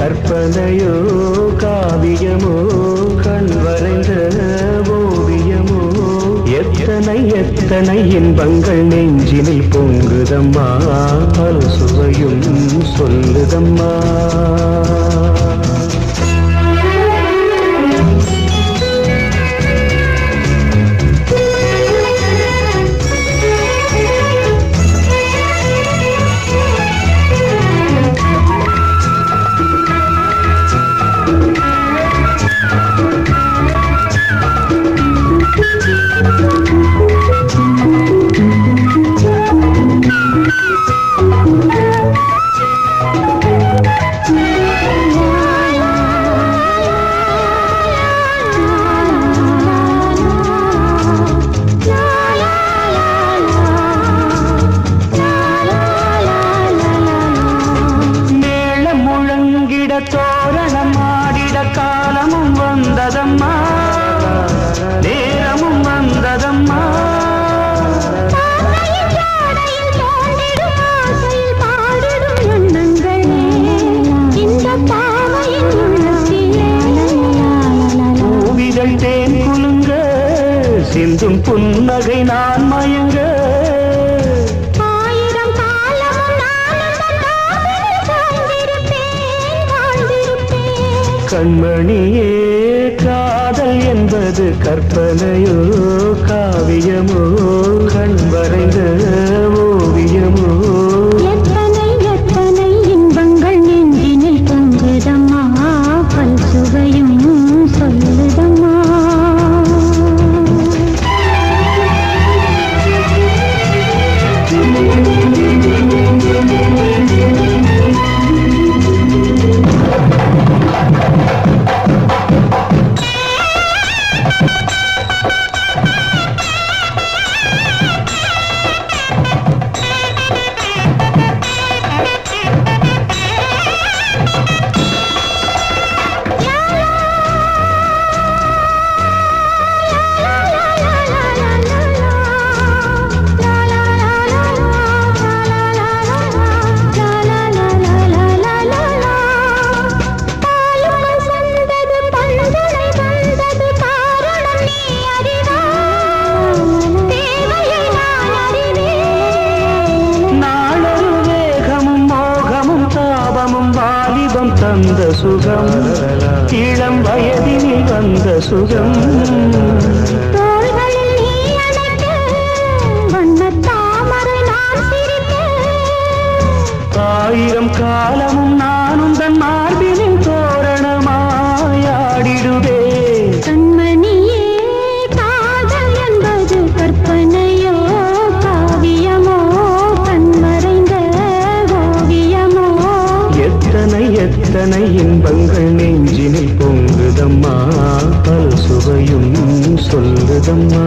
கற்பனையோ காவியமோ கண் வரைந்த ஓவியமோ எத்தனை எத்தனை இன்பங்கள் நெஞ்சினில் பொங்குதம்மா பல சுவையும் சொல்லுதம்மா தோரணம் ஆடிட காலமும் வந்ததம்மா நேரமும் வந்ததம்மா பூவிதழ் தேன் குலுங்க சிந்தும் புன்னகை நான் மயங்க கண்மணியே காதல் என்பது கற்பனையோ காவியமோ கண் வரைந்த ஓவியமோ எத்தனை எத்தனை இன்பங்கள் நெஞ்சினில் பொங்குதம்மா பல் சுவையும் சொல்லுதம்மா தந்த சுகம் இளம் வயதினில் வந்த சுகம் தோள்களில் நீ அணைக்க வண்ணத் தாமரை நான் சிரிக்க ஆயிரம் காலமும் நானும் தன் மார்பினின் தோரணமாயாடிடுவே கண்மணியே காதல் என்பது கற்பனையோ காவியமோ கண் மறைந்த ஓவியமோ எத்தனை எத்தனை இன்பங்கள் நெஞ்சினில் பொங்குதம்மா பல் சுவையும் சொல்லுதம்மா